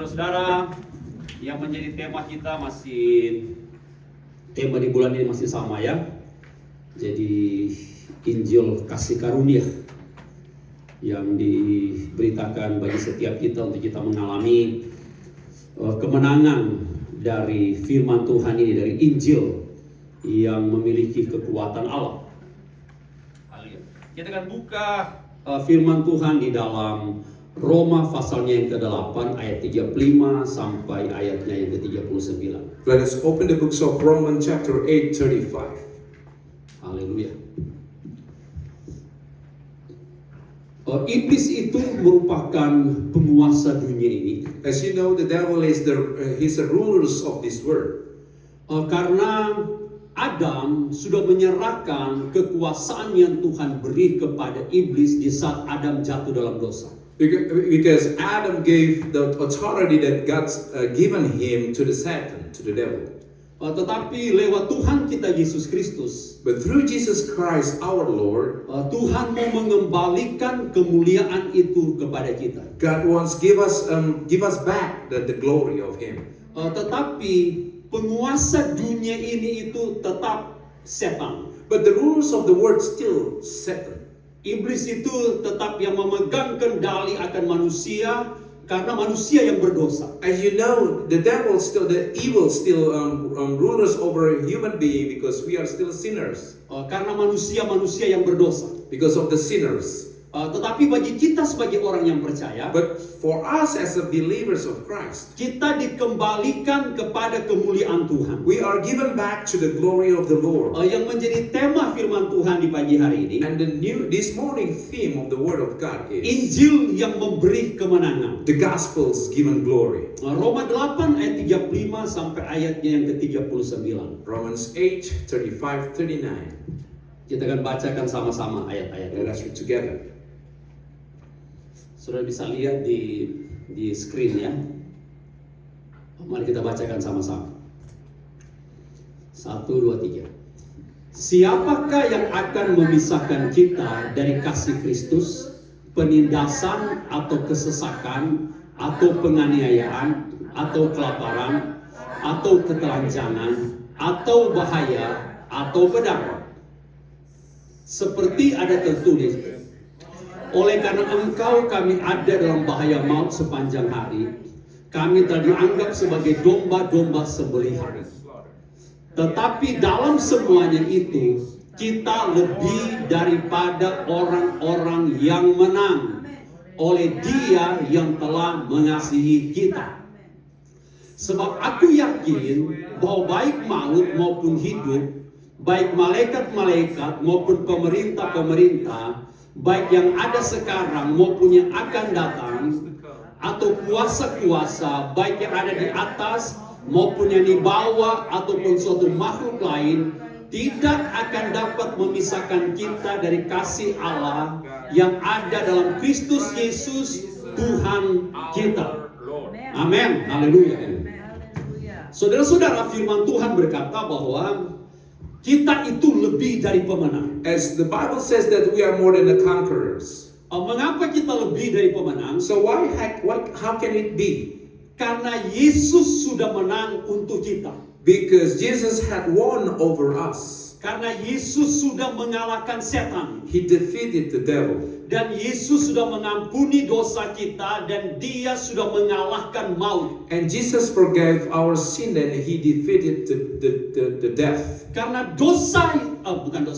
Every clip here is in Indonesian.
Saudara-saudara, yang menjadi tema kita tema di bulan ini masih sama ya. Jadi Injil kasih karunia yang diberitakan bagi setiap kita untuk kita mengalami kemenangan dari firman Tuhan ini, dari Injil yang memiliki kekuatan Allah. Kita akan buka firman Tuhan di dalam Roma pasalnya yang ke-8 ayat 35 sampai ayatnya yang ke-39. Let us open the books of Romans chapter 8:35. Haleluya. Iblis itu merupakan penguasa dunia ini. As you know, the devil is he's the rulers of this world. Karena Adam sudah menyerahkan kekuasaan yang Tuhan beri kepada iblis di saat Adam jatuh dalam dosa. Because Adam gave the authority that God's given him to the Satan, to the devil. Tetapi lewat Tuhan kita Yesus Kristus, But through Jesus Christ our Lord, Tuhan mau mengembalikan kemuliaan itu kepada kita. God wants give us back the glory of Him. Tetapi penguasa dunia ini itu tetap setan. But the rulers of the world still Satan. Iblis itu tetap yang memegang kendali akan manusia karena manusia yang berdosa. As you know, the evil still rulers over human being because we are still sinners. Karena manusia yang berdosa. Because of the sinners. Tetapi bagi kita sebagai orang yang percaya, but for us as a believers of Christ, kita dikembalikan kepada kemuliaan Tuhan. We are given back to the glory of the Lord. Yang menjadi tema firman Tuhan di pagi hari ini, and this morning theme of the Word of God is Injil yang memberi kemenangan. The Gospels given glory. Roma 8 ayat 35 sampai ayatnya yang ke-39. Romans 8, 35, 39. Kita akan bacakan sama-sama ayat-ayat. Let us read together. Sudah bisa lihat di screen ya. Mari kita bacakan sama-sama. 1, 2, 3. Siapakah yang akan memisahkan kita dari kasih Kristus? Penindasan atau kesesakan atau penganiayaan atau kelaparan atau ketelanjangan atau bahaya atau pedang? Seperti ada tertulis, oleh karena engkau kami ada dalam bahaya maut sepanjang hari. Kami telah dianggap sebagai domba-domba sembelihan. Tetapi dalam semuanya itu, kita lebih daripada orang-orang yang menang oleh Dia yang telah mengasihi kita. Sebab aku yakin bahwa baik maut maupun hidup, baik malaikat-malaikat maupun pemerintah-pemerintah, baik yang ada sekarang maupun yang akan datang, atau kuasa-kuasa, baik yang ada di atas maupun yang di bawah, ataupun suatu makhluk lain, tidak akan dapat memisahkan kita dari kasih Allah yang ada dalam Kristus Yesus Tuhan kita. Amin. Haleluya. Saudara-saudara, firman Tuhan berkata bahwa kita itu lebih dari pemenang. As the Bible says that we are more than the conquerors. Mengapa kita lebih dari pemenang? So how can it be? Karena Yesus sudah menang untuk kita. Because Jesus had won over us. Karena Yesus sudah mengalahkan setan. He defeated the devil. Dan Yesus sudah mengampuni dosa kita dan Dia sudah mengalahkan maut. And Jesus forgave our sin and He defeated the death. Karena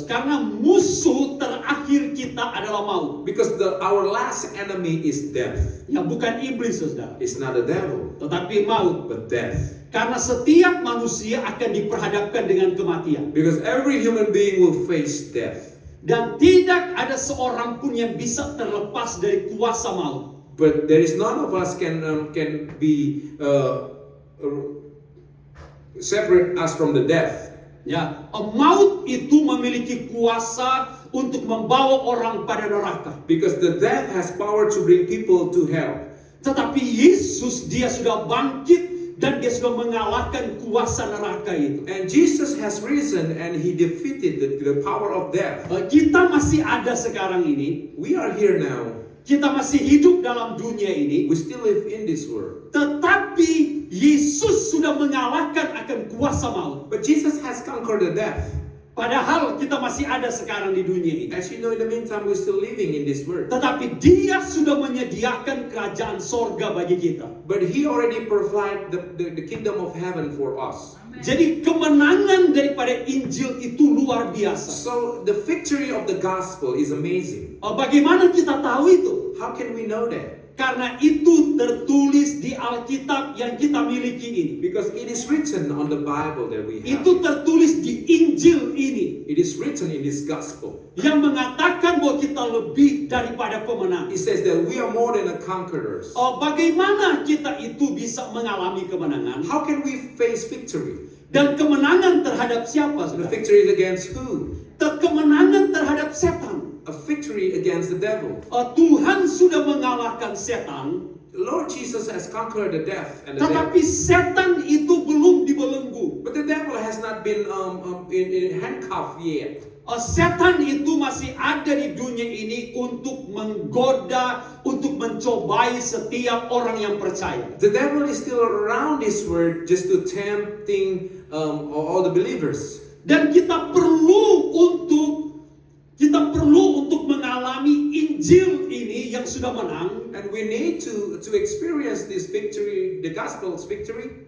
karena musuh terakhir kita adalah maut. Because our last enemy is death. Ya, bukan iblis, saudara. It's not the devil, tetapi maut, but death. Karena setiap manusia akan diperhadapkan dengan kematian. Because every human being will face death. Dan tidak ada seorang pun yang bisa terlepas dari kuasa maut. But there is none of us can be separate us from the death. Ya, maut itu memiliki kuasa untuk membawa orang pada neraka. Because the death has power to bring people to hell. Tetapi Yesus, Dia sudah bangkit dan Dia sudah mengalahkan kuasa neraka itu. And Jesus has risen and He defeated the power of death. Kita masih ada sekarang ini. We are here now. Kita masih hidup dalam dunia ini. We still live in this world. Tetapi Yesus sudah mengalahkan akan kuasa maut. But Jesus has conquered the death. Padahal kita masih ada sekarang di dunia ini. As you know, in the meantime, we're still living in this world. Tetapi Dia sudah menyediakan kerajaan sorga bagi kita. But He already provided the kingdom of heaven for us. Jadi kemenangan daripada Injil itu luar biasa. So the victory of the gospel is amazing. Bagaimana kita tahu itu? How can we know that? Karena itu tertulis di Alkitab yang kita miliki ini. Because it is written on the Bible that we have. Itu tertulis di Injil ini. It is written in this gospel. Yang mengatakan bahwa kita lebih daripada pemenang. It says that we are more than a conquerors. Bagaimana kita itu bisa mengalami kemenangan? How can we face victory? Dan kemenangan terhadap siapa? The Saudara? victory is against who? Kemenangan terhadap setan. A victory against the devil. Tuhan sudah mengalahkan setan, The Lord Jesus has conquered the death and the devil. tetapi setan itu belum dibelenggu. But the devil has not been in handcuffed yet. Setan itu masih ada di dunia ini untuk menggoda, untuk mencobai setiap orang yang percaya. The devil is still around this world just to tempting all the believers. Dan kita perlu untuk mengalami Injil ini yang sudah menang, And we need to experience this victory, the gospel's victory,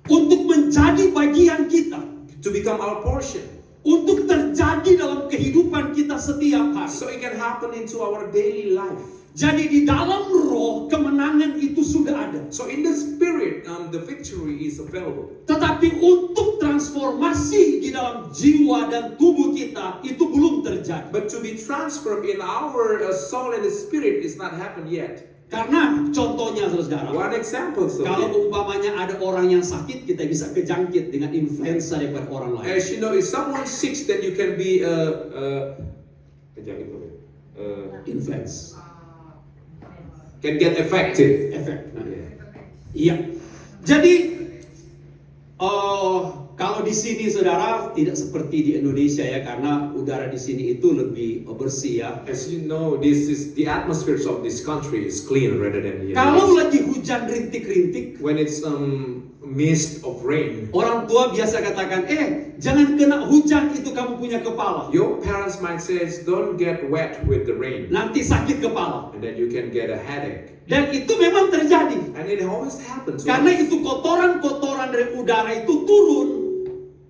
untuk menjadi bagian kita, to become our portion. untuk terjadi dalam kehidupan kita setiap hari. So it can happen into our daily life. Jadi di dalam roh kemenangan itu sudah ada. So in the spirit, the victory is available. Tetapi untuk transformasi di dalam jiwa dan tubuh kita itu belum terjadi. But to be transformed in our soul and the spirit is not happened yet. Karena contohnya saudara, One example, kalau so umpamanya ada orang yang sakit, kita bisa kejangkit dengan influenza daripada orang lain. as you know, if someone sick, then you can be Influenza, can get affected. efek. Nah, Yeah. iya. Jadi kalau di sini saudara tidak seperti di Indonesia ya, karena udara di sini itu lebih bersih ya. As you know, this is the atmosphere of this country is clean rather than the Kalau others. lagi hujan rintik-rintik, When it's mist of rain, orang tua biasa katakan, jangan kena hujan itu kamu punya kepala. your parents might say, don't get wet with the rain, Nanti sakit kepala. and then you can get a headache. Dan itu memang terjadi. And it always happens. Karena itu kotoran-kotoran dari udara itu turun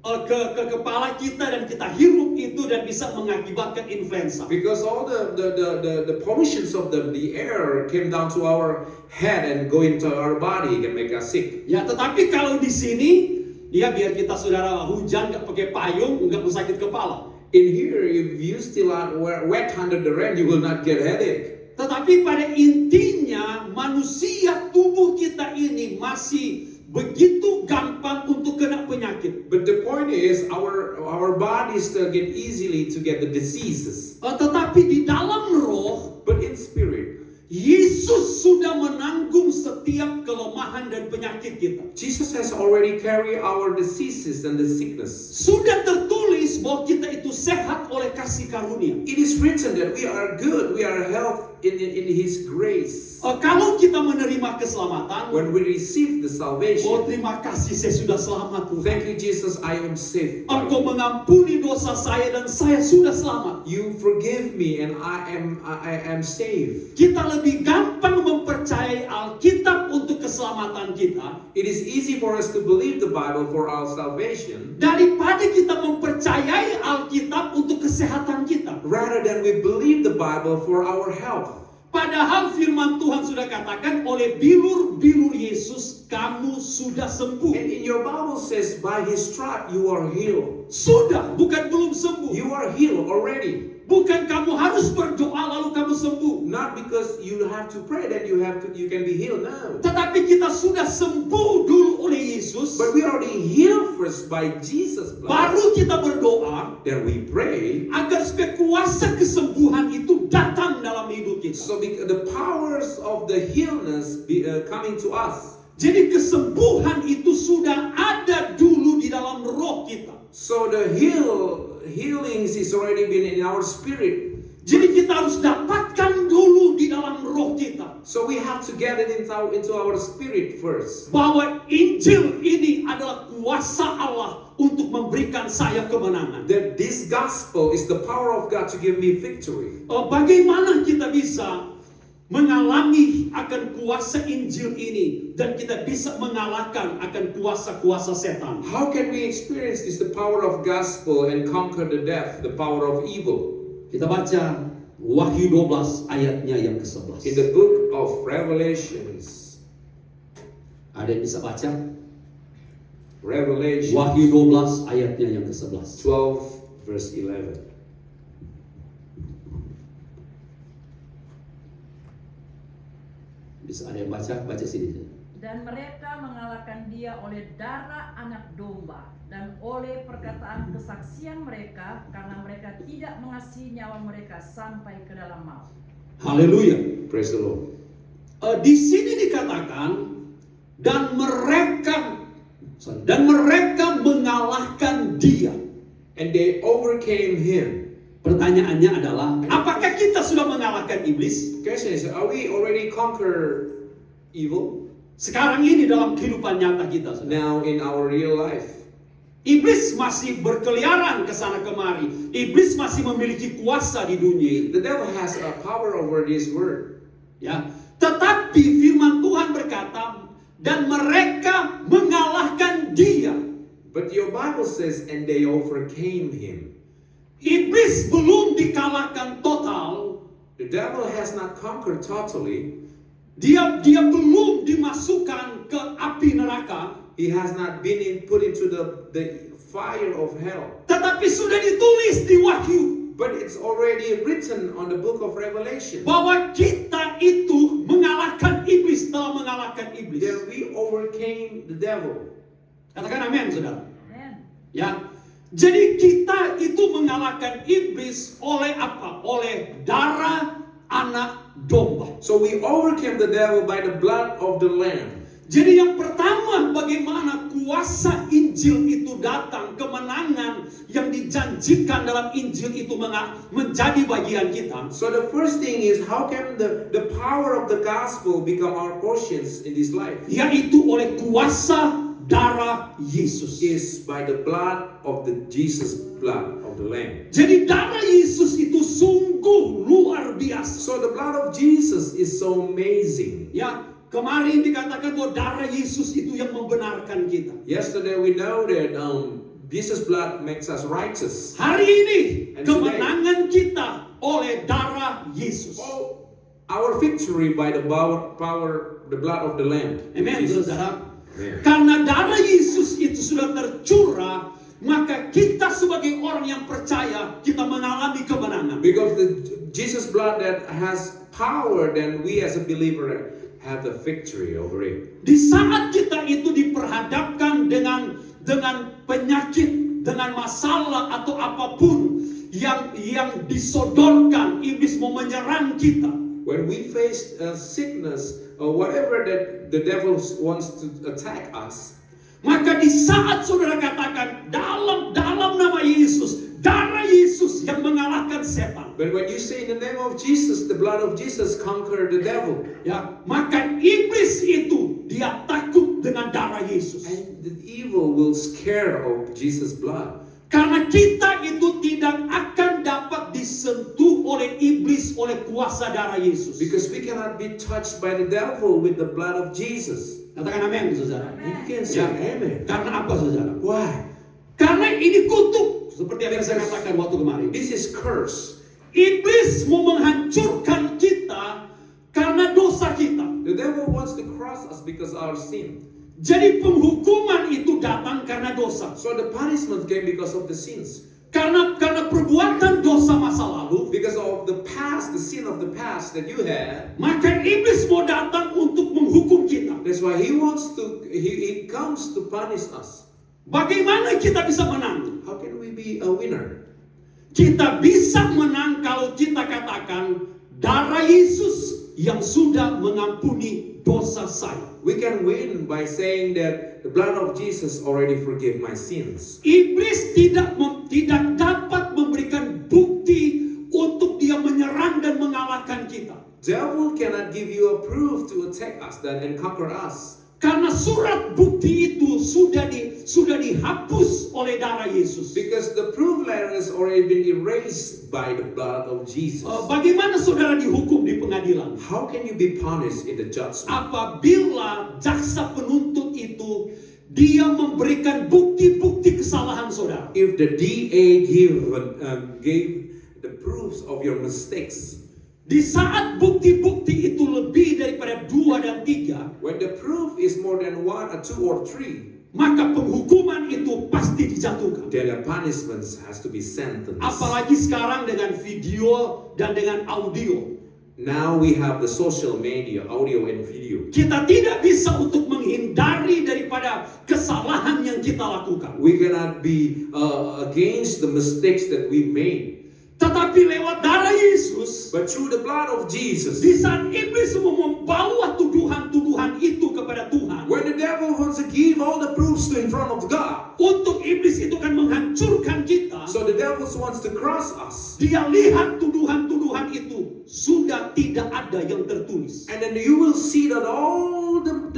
ke kepala kita dan kita hirup itu dan bisa mengakibatkan influenza. Because all the pollutions of the air came down to our head and go into our body can make us sick. Ya, tetapi kalau di sini, ya biar kita saudara hujan nggak pakai payung, nggak sakit kepala. In here, if you still are wet under the rain, you will not get headache. Tetapi pada intinya manusia tubuh kita ini masih begitu gampang untuk kena penyakit. But the point is, our bodies still get easily to get the diseases. Tetapi di dalam roh, But in spirit, Yesus sudah menanggung setiap kelemahan dan penyakit kita. Jesus has already carried our diseases and the sickness. Sudah tertulis bahwa kita itu sehat oleh kasih karunia. It is written that we are good, we are healthy in His grace. Kalau kita menerima keselamatan, When we receive the salvation, terima kasih saya sudah selamat Tuhan. thank you Jesus, I am saved. Engkau mengampuni dosa saya dan saya sudah selamat. You forgive me and I am saved. Kita lebih gampang mempercayai Alkitab untuk keselamatan kita It is easy for us to believe the Bible for our salvation daripada kita mempercayai Alkitab untuk kesehatan kita. rather than we believe the Bible for our health. Padahal firman Tuhan sudah katakan oleh bilur-bilur Yesus kamu sudah sembuh. And in your Bible says, by His stripe you are healed. Sudah, bukan belum sembuh. You are healed already. Bukan kamu harus berdoa lalu kamu sembuh. Not because you have to pray that you can be healed. No. Tetapi kita sudah sembuh dulu oleh Yesus. But we already healed first by Jesus' blood. Baru kita berdoa Then we pray. agar supaya kuasa kesembuhan itu datang dalam hidup kita. So the powers of the healness coming to us. Jadi kesembuhan itu sudah ada dulu di dalam roh kita. So the healings is already been in our spirit. Jadi kita harus dapatkan dulu di di dalam roh kita. So we have to get it into our spirit first. Bahwa Injil ini adalah kuasa Allah untuk memberikan saya kemenangan. That this gospel is the power of God to give me victory. Bagaimana kita bisa mengalami akan kuasa Injil ini dan kita bisa mengalahkan akan kuasa-kuasa setan? How can we experience this, the power of gospel, and conquer the death, the power of evil? Kita baca Wahyu 12 ayatnya yang ke-11. In the book of Revelations. Ada yang bisa baca? Revelation Wahyu 12 ayatnya yang ke-11. 12 verse 11. Bisa ada yang baca? Baca sini. Dan mereka mengalahkan dia oleh darah anak domba dan oleh perkataan kesaksian mereka, karena mereka tidak mengasihi nyawa mereka sampai ke dalam maut. Haleluya. Praise the Lord. Di sini dikatakan dan mereka mengalahkan dia. And they overcame him. Pertanyaannya adalah, apakah kita sudah mengalahkan iblis? Question is, are we already conquer evil? Sekarang ini dalam kehidupan nyata kita, saudara. Now in our real life. Iblis masih berkeliaran ke sana kemari. Iblis masih memiliki kuasa di dunia. The devil has a power over this word. Ya, tetapi firman Tuhan berkata, dan mereka mengalahkan dia. But your Bible says, and they overcame him. Iblis belum dikalahkan total. The devil has not conquered totally. Dia belum dimasukkan ke api neraka. He has not been put into the fire of hell. Tetapi sudah ditulis di Wahyu But it's already written on the book of Revelation. bahwa kita itu mengalahkan iblis, telah mengalahkan iblis. That we overcame the devil. Katakan amin, saudara. Amen. Ya. Jadi kita itu mengalahkan iblis oleh apa? Oleh darah anak domba. So we overcame the devil by the blood of the Lamb. Jadi yang pertama, bagaimana kuasa Injil itu datang, kemenangan yang dijanjikan dalam Injil itu menjadi bagian kita. So the first thing is, how can the power of the gospel become our portions in this life? Yaitu oleh kuasa darah Yesus. Is by the blood of the Jesus blood of the Lamb. Jadi darah Yesus itu sungguh luar biasa. So the blood of Jesus is so amazing. Ya, kemarin dikatakan bahwa darah Yesus itu yang membenarkan kita. Yesterday we know that Jesus blood makes us righteous. Hari ini And kemenangan kita oleh darah Yesus. Oh, our victory by the power, the blood of the Lamb. Amen, Jesus. saudara. Amen. Karena darah Yesus itu sudah tercurah, maka kita sebagai orang yang percaya, kita mengalami kemenangan. Because the Jesus blood that has power, then we as a believer have the victory over it. Di saat kita itu diperhadapkan dengan penyakit, dengan masalah atau apapun yang disodorkan, iblis mau menyerang kita. When we face sickness or whatever that the devil wants to attack us, Maka di saat saudara katakan dalam nama Yesus, darah Yesus yang mengalahkan setan. but when you say in the name of Jesus, the blood of Jesus conquer the devil, Ya, maka iblis itu dia takut dengan darah Yesus. and the evil will scare of Jesus' blood. Karena kita itu tidak akan dapat disentuh oleh iblis oleh kuasa darah Yesus. Because we cannot be touched by the devil with the blood of Jesus. Katakan amin, saudara. You can say Ya. amen. Karena apa, saudara? Why? Karena ini kutuk, seperti yang saya katakan waktu kemarin. This is curse. Iblis mau menghancurkan kita karena dosa kita. The devil wants to cross us because of our sin. Jadi penghukuman itu datang karena dosa. So the punishment came because of the sins. Karena perbuatan dosa masa lalu, Because of the past, the sin of the past that you had. maka iblis mau datang untuk menghukum kita. That's why he comes to punish us. Bagaimana kita bisa menang? How can we be a winner? Kita bisa menang kalau kita katakan darah Yesus yang sudah mengampuni dosa saya. We can win by saying that the blood of Jesus already forgave my sins. Iblis tidak dapat memberikan bukti untuk dia menyerang dan mengalahkan kita. Devil cannot give you a proof to attack us and conquer us. Karena surat bukti itu sudah dihapus oleh darah Yesus. Because the proof letter has already been erased by the blood of Jesus. Bagaimana saudara dihukum di pengadilan? How can you be punished in the judgment? Apabila jaksa penuntut itu dia memberikan bukti-bukti kesalahan saudara. If the DA gave the proofs of your mistakes, Di saat bukti-bukti itu lebih daripada 2 dan 3, when the proof is more than 1 or 2 or 3, maka penghukuman itu pasti dijatuhkan. then the punishments has to be sentenced. Apalagi sekarang dengan video dan dengan audio. Now we have the social media, audio and video. Kita tidak bisa untuk menghindari daripada kesalahan yang kita lakukan. We cannot be against the mistakes that we made. Tetapi lewat darah Yesus, But through the blood of Jesus, di saat iblis mau membawa tuduhan-tuduhan itu kepada Tuhan, when the devil wants to give all the proofs in front of God, untuk iblis itu kan menghancurkan kita, so the devil wants to cross us. dia lihat tuduhan-tuduhan itu sudah tidak ada yang tertulis. And then you will see that all the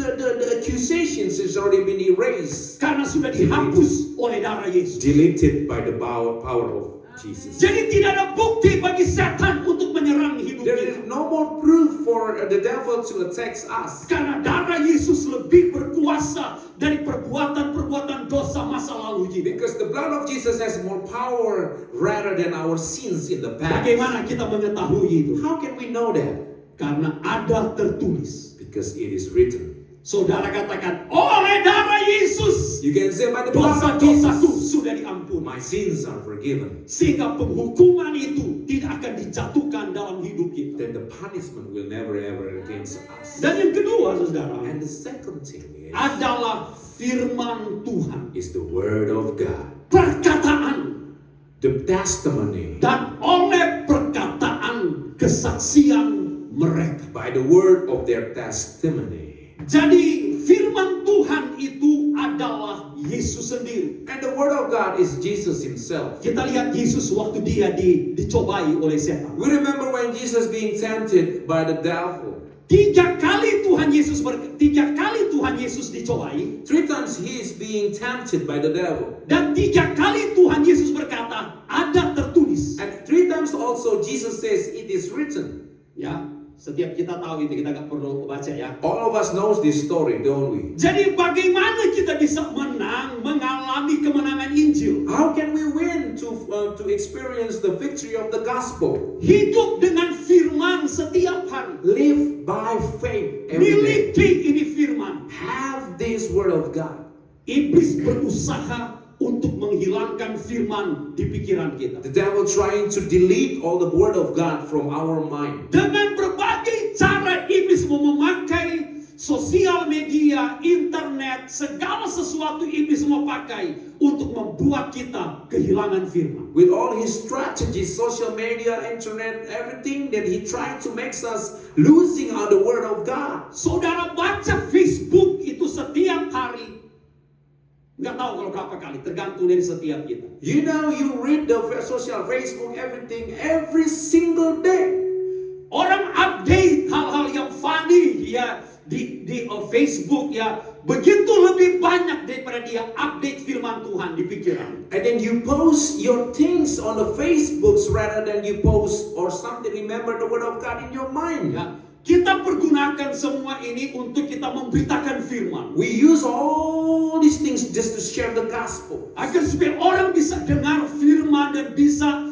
accusations has already been erased, Karena sudah dihapus oleh darah Yesus. deleted by the power of Jesus. Jadi tidak ada bukti bagi setan untuk menyerang hidup There kita. is no more proof for the devil to attack us. Karena darah Yesus lebih berkuasa dari perbuatan-perbuatan dosa masa lalu kita. Because the blood of Jesus has more power rather than our sins in the past. Bagaimana kita mengetahui itu? How can we know that? Karena ada tertulis. Because it is written. Saudara katakan, oleh darah Yesus, You can say by the blood of dosa-dosaku Jesus, sudah diampuni. my sins are forgiven. Sehingga penghukuman itu tidak akan dijatuhkan dalam hidup kita. Then the punishment will never ever against us. Dan yang kedua, saudara, And the second thing adalah firman Tuhan. is the word of God. Perkataan. The testimony. Dan oleh perkataan kesaksian mereka. By the word of their testimony. Jadi firman Tuhan itu adalah Yesus sendiri. And the word of God is Jesus himself. Kita lihat Yesus waktu dia dicobai oleh setan. We remember when Jesus being tempted by the devil. 3 kali Tuhan Yesus dicobai. 3 times he is being tempted by the devil. Dan 3 kali Tuhan Yesus berkata, ada tertulis. And 3 times also Jesus says it is written. Ya, setiap kita tahu itu, kita gak perlu baca ya. All of us knows this story, don't we? Jadi bagaimana kita bisa mengalami kemenangan Injil? How can we win to experience the victory of the gospel? Hidup dengan firman setiap hari. Live by faith every day. Miliki ini firman. Have this word of God. Iblis berusaha untuk menghilangkan firman di pikiran kita. The devil trying to delete all the word of God from our mind. Dengan berbagai cara iblis mau memakai sosial media, internet, segala sesuatu iblis mau pakai untuk membuat kita kehilangan firman. With all his strategies, social media, internet, everything that he tried to make us losing on the word of God. Saudara baca Facebook itu setiap hari. Nggak tahu kalau berapa kali, tergantung dari setiap kita. You know, you read the social Facebook, everything, every single day. Orang update hal-hal yang funny ya di Facebook ya, begitu lebih banyak daripada dia update firman Tuhan di pikiran. And then you post your things on the Facebooks rather than you post or something, remember the word of God in your mind. Ya, kita pergunakan semua ini untuk kita memberitakan firman. We use all these things just to share the gospel. Agar supaya orang bisa dengar firman dan bisa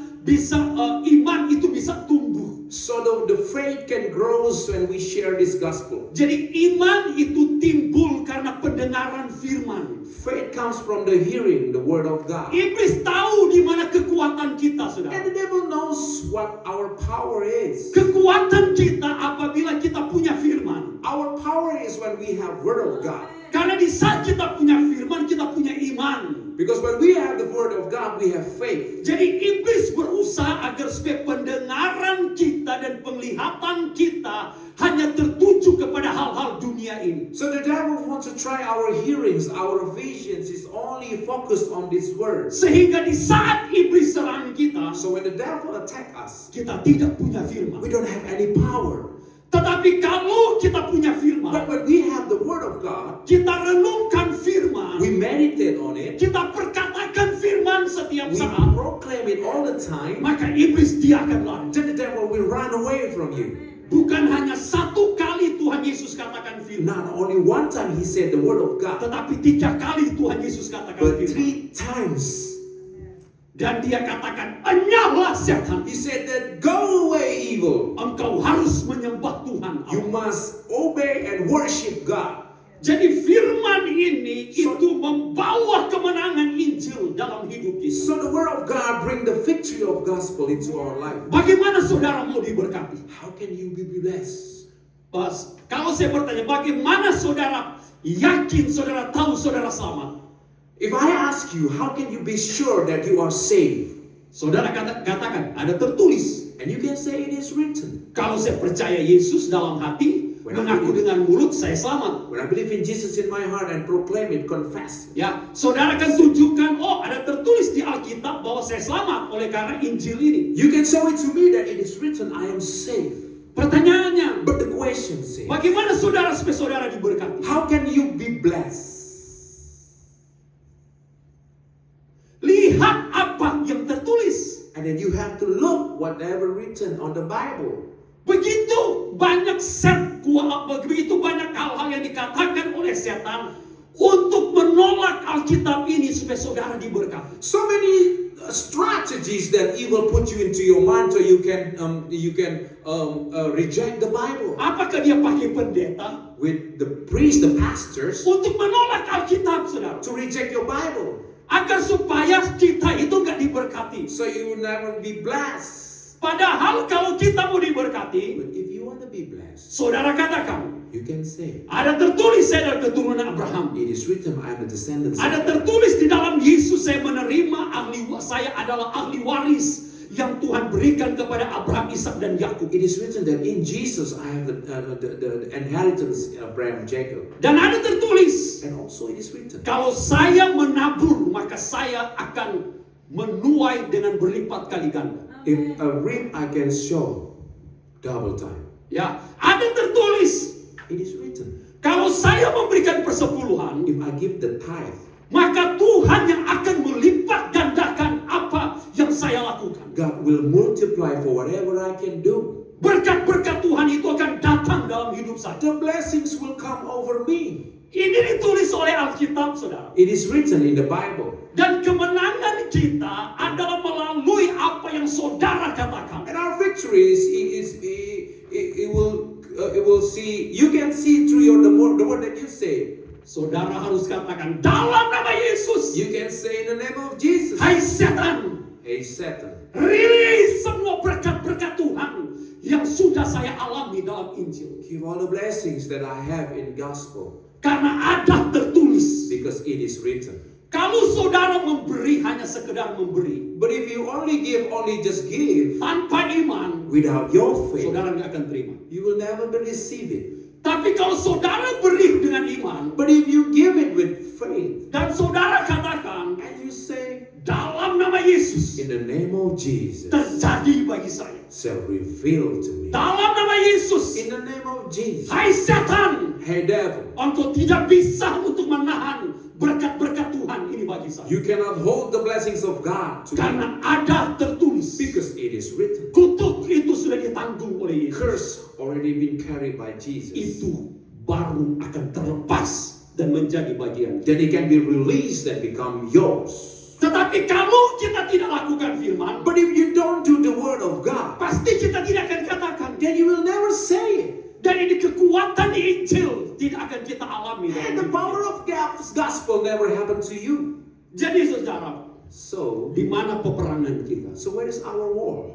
iman itu bisa tumbuh. So the faith can grow when we share this gospel. Jadi iman itu timbul karena pendengaran firman. Faith comes from the hearing the word of God. Iblis tahu di mana kekuatan kita, And saudara. the devil knows what our power is. Kekuatan kita apabila kita punya firman. Our power is when we have word of God. Karena di saat kita punya firman, kita punya iman. Because when we have the word of God, we have faith. Jadi iblis berusaha agar supaya pendengaran kita dan penglihatan kita hanya tertuju kepada hal-hal dunia ini. So the devil wants to try our hearings, our visions is only focused on this word. Sehingga di saat iblis serang kita, So when the devil attack us, kita tidak punya firman. we don't have any power. Tetapi kalau kita punya But firman, when we have the word of God, kita renungkan firman, we meditate on it, kita perkatakan firman setiap we saat, proclaim it all the time, maka iblis dia akan lari. then the devil will run away from you. Bukan hanya satu kali Tuhan Yesus katakan firman, Not only one time he said the word of God, tetapi 3 kali Tuhan Yesus katakan but firman. 3 times. Dan dia katakan, enyahlah setan. He said that go away evil. Engkau harus menyembah Tuhan. You must obey and worship God. Jadi firman ini itu membawa kemenangan Injil dalam hidup kita. So the word of God bring the victory of gospel into our life. Bagaimana saudara mau diberkati? How can you be blessed? Pas, kalau saya bertanya, bagaimana saudara yakin, saudara tahu, saudara selamat? If I ask you, how can you be sure that you are saved? Saudara katakan, ada tertulis. And you can say it is written. Kalau saya percaya Yesus dalam hati, mengaku dengan mulut, saya selamat. When I believe in Jesus in my heart and proclaim it, confess it. Ya, saudara kan tunjukkan, oh ada tertulis di Alkitab bahwa saya selamat oleh karena Injil ini. You can show it to me that it is written, I am saved. Pertanyaannya, But the question is, bagaimana saudara supaya saudara diberkati? how can you be blessed? Lihat apa yang tertulis. And then you have to look whatever written on the Bible. Begitu banyak begitu banyak hal-hal yang dikatakan oleh setan untuk menolak Alkitab ini supaya saudara diberkati. So many strategies that evil put you into your mind so you can reject the Bible. Apakah dia pakai pendeta With the priests, the pastors, untuk menolak Alkitab, saudara? to reject your Bible. Agar supaya kita itu nggak diberkati. So you will never be blessed. Padahal kalau kita mau diberkati, But if you want to be blessed, saudara katakan, you can say, ada tertulis saya adalah keturunan Abraham. it is written, I am the descendant of Ada Abraham. tertulis di dalam Yesus saya menerima saya adalah ahli waris yang Tuhan berikan kepada Abraham, Ishak dan Yakub. It is written that in Jesus I have the inheritance of Abraham, Jacob. Dan ada tertulis, And also it is written, kalau saya menabur maka saya akan menuai dengan berlipat kali ganda. if a reap I can sow double time. Ya, ada tertulis, It is written, kalau saya memberikan persepuluhan, if I give the tithe, maka Tuhan yang akan melipat gandakan apa yang saya lakukan. God will multiply for whatever I can do. Berkat-berkat Tuhan itu akan datang dalam hidup saya. The blessings will come over me. Ini ditulis oleh Alkitab, saudara. It is written in the Bible. Dan kemenangan kita adalah melalui apa yang saudara katakan. And our victory it will see, you can see through the word that you say. Saudara harus katakan dalam nama Yesus. You can say in the name of Jesus, Hai setan, hey Satan, rilis semua berkat-berkat Tuhan yang sudah saya alami dalam Injil. give all the blessings that I have in gospel, Karena ada tertulis. because it is written. Kalau saudara memberi hanya sekedar memberi, But if you only just give tanpa iman, without your faith, saudara nggak akan terima. you will never receive it. Tapi kalau saudara beri dengan iman, But if you give it with faith, dan saudara katakan, and you say, dalam nama Yesus, in the name of Jesus, terjadi bagi saya. shall reveal to me. Dalam nama Yesus, In the name of Jesus, hai setan, hey devil, engkau tidak bisa untuk menahan berkat-berkat Tuhan ini bagi saya. you cannot hold the blessings of God to me, Karena ada tertulis, because it is written. kutuk itu sudah ditanggung oleh Yesus. Curse already been carried by Jesus. Itu baru akan terlepas dan menjadi bagian. Then it can be released and become yours. Tetapi kalau kita tidak lakukan firman, But if you don't do the word of God, pasti kita tidak akan katakan. then you will never say it. Dan ini kekuatan Injil tidak akan kita alami. dalam And the hidup power kita. of God's gospel never happened to you. Jadi saudara, So di mana peperangan kita? where is our war?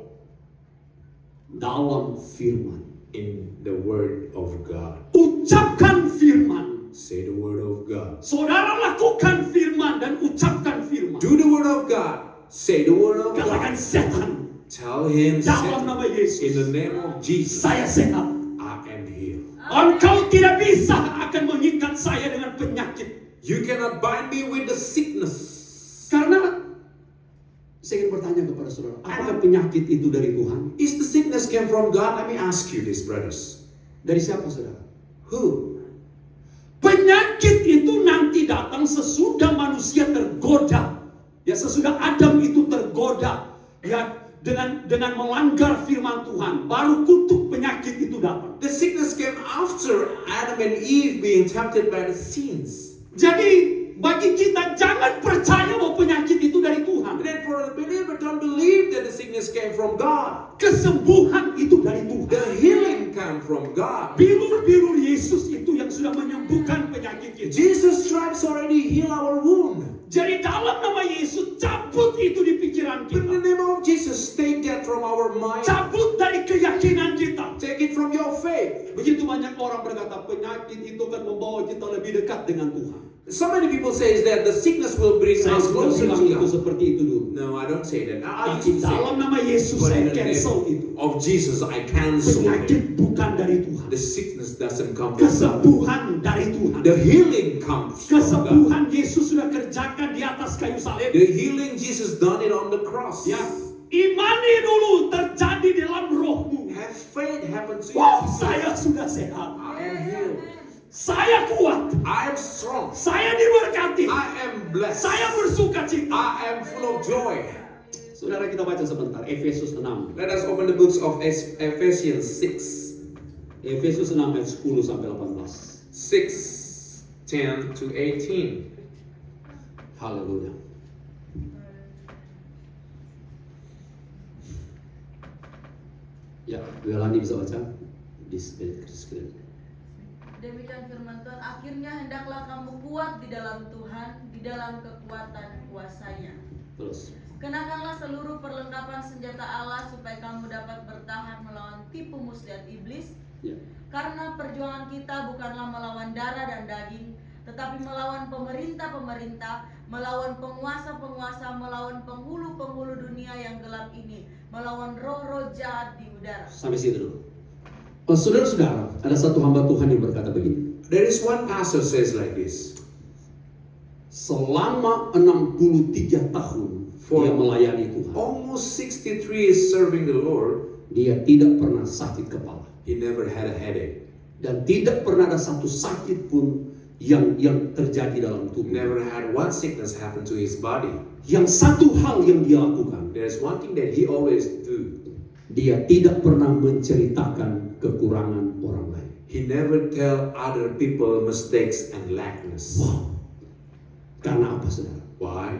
Dalam firman. In the word of God. Ucapkan firman. Say the word of God. Saudara lakukan firman dan ucapkan firman. Do the word of God. Say the word of Katakan God. setan, Tell him, dalam Satan, nama Yesus, in the name of Jesus, saya sehat. I am healed. Engkau tidak bisa akan mengikat saya dengan penyakit. You cannot bind me with the sickness. Karena saya ingin bertanya kepada saudara, apakah penyakit itu dari Tuhan? Is the sickness came from God? Let me ask you this, brothers. Dari siapa saudara? Who? Penyakit itu nanti datang sesudah manusia tergoda. Ya, sesudah Adam itu tergoda. Ya, dengan melanggar firman Tuhan, baru kutuk penyakit itu datang. The sickness came after Adam and Eve being tempted by the sins. Jadi bagi kita jangan percaya bahwa penyakit itu dari Tuhan. And then for the believer, don't believe that the sickness came from God. Kesembuhan itu dari Tuhan. The healing came from God. Bilur-bilur Yesus itu yang sudah menyembuhkan penyakit kita. Jesus' stripes already heal our wound. Jadi dalam nama Yesus, cabut itu di pikiran But in the kita. name of Jesus, take that from our mind. Cabut dari keyakinan kita. Take it from your faith. Begitu banyak orang berkata penyakit itu kan membawa kita lebih dekat dengan Tuhan. So many people say that the sickness will bring Saya us belum closer bilang to itu God. seperti itu dulu. No, I don't say that. I Tapi used to say dalam nama Yesus but saya in the cancel name itu. of Jesus, I cancel it. Penyakit bukan dari Tuhan. The sickness doesn't come from God. Kesembuhan dari Tuhan. The healing comes from God. Kesembuhan Yesus sudah kerjakan di atas kayu salib. The healing Jesus done it on the cross. Ya, imani dulu terjadi dalam rohmu. Have faith happen to you. Wow, saya sudah sehat. I am healed. Saya kuat. I am strong. Saya diberkati. I am blessed. Saya bersuka cita. I am full of joy. Saudara, kita baca sebentar Efesus 6. Let us open the books of Ephesians 6. Efesus 6 ayat 10 sampai 18. 6, 10 to 18. Haleluya. Ya, Welani bisa baca di screen. Demikian firman Tuhan, akhirnya hendaklah kamu kuat di dalam Tuhan, di dalam kekuatan kuasa-Nya. Terus. Kenakanlah seluruh perlengkapan senjata Allah supaya kamu dapat bertahan melawan tipu muslihat iblis. Ya. Karena perjuangan kita bukanlah melawan darah dan daging, tetapi melawan pemerintah-pemerintah, melawan penguasa-penguasa, melawan penghulu-penghulu dunia yang gelap ini, melawan roh-roh jahat di udara. Sampai situ dulu. Saudara-saudara, ada satu hamba Tuhan yang berkata begini. There is one pastor says like this. Selama 63 tahun dia melayani Tuhan. Almost 63 years serving the Lord. Dia tidak pernah sakit kepala. He never had a headache. Dan tidak pernah ada satu sakit pun yang terjadi dalam tubuh. Never had one sickness happen to his body. Yang satu hal yang dia lakukan, There's one thing that he always do. dia tidak pernah menceritakan kekurangan orang lain. He never tell other people mistakes and lackness. Wow. Karena apa, saudara? Why?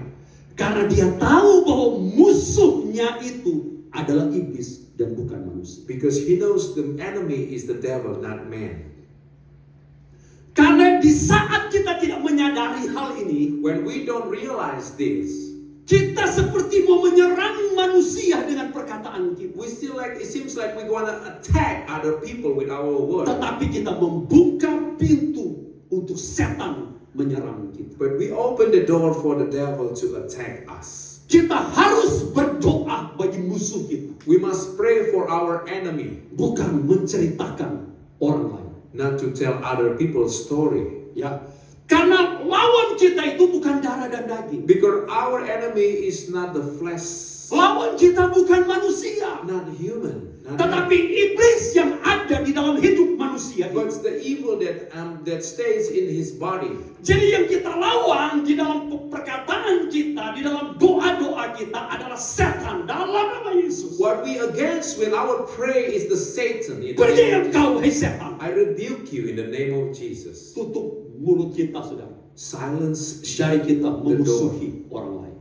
Karena dia tahu bahwa musuhnya itu adalah iblis dan bukan manusia. Because he knows the enemy is the devil, not man. Karena di saat kita tidak menyadari hal ini, When we don't realize this, kita seperti mau menyerang manusia dengan perkataan kita. we still it seems like we want to attack other people with our word. Tetapi kita membuka pintu untuk setan menyerang kita. But we open the door for the devil to attack us. Kita harus berdoa bagi musuh kita. We must pray for our enemy, Bukan menceritakan orang lain. not to tell other people's story. Ya, karena lawan kita itu bukan darah dan daging. Because our enemy is not the flesh, Lawan kita bukan manusia, not human, not tetapi iblis yang ada di dalam hidup manusia but itu. it's the evil that stays in his body. Jadi yang kita lawan di dalam perkataan kita, di dalam doa-doa kita adalah setan dalam nama Yesus. What we against with our pray is the Satan. In the Pergi name of engkau, Jesus. hai setan. I rebuke you in the name of Jesus. Tutup mulut kita, saudara. Silence Dari kita the door memusuhi orang lain.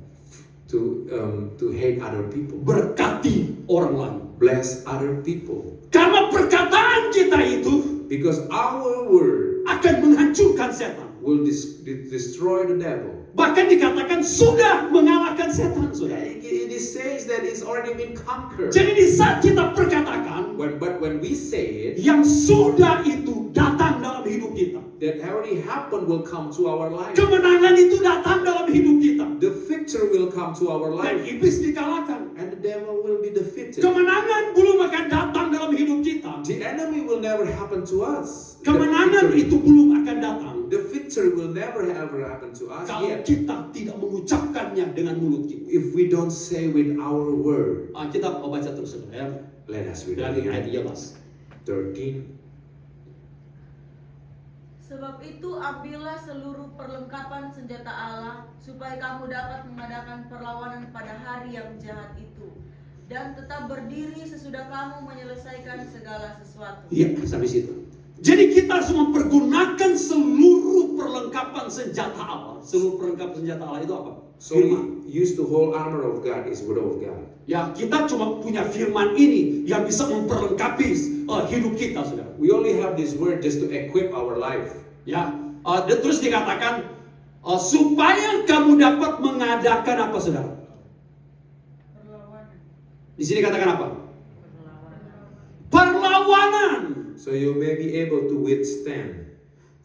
to hate other people. Berkati orang lain. Bless other people. Karena perkataan kita itu Because our word akan menghancurkan setan. will destroy the devil. Bahkan dikatakan sudah mengalahkan setan, saudara. It says that it's already been conquered. Jadi di saat kita perkatakan But when we say it, yang sudah itu datang dalam hidup kita. that already happened will come to our life. Kemenangan itu datang dalam hidup kita. The victory will come to our Dan life. iblis dikalahkan. And the devil will be defeated. Kemenangan belum akan datang dalam hidup kita. The enemy will never happen to us. Kemenangan itu belum akan datang The victory will never ever happen to us kalau yet. kita tidak mengucapkannya dengan mulut kita. If we don't say with our word. Kita mau baca terus, saudara, ya. Let us read Dari ayat it. 13. 13. Sebab itu ambillah seluruh perlengkapan senjata Allah supaya kamu dapat mengadakan perlawanan pada hari yang jahat itu dan tetap berdiri sesudah kamu menyelesaikan segala sesuatu. Iya, sampai situ. Jadi kita harus mempergunakan seluruh perlengkapan senjata Allah. Seluruh perlengkapan senjata Allah itu apa? So we use the whole armor of God is word of God. Ya, kita cuma punya firman ini yang bisa memperlengkapi hidup kita, saudara. We only have this word just to equip our life. Ya, terus dikatakan supaya kamu dapat mengadakan apa, saudara? Perlawanan. Di sini katakan apa? Perlawanan. So you may be able to withstand.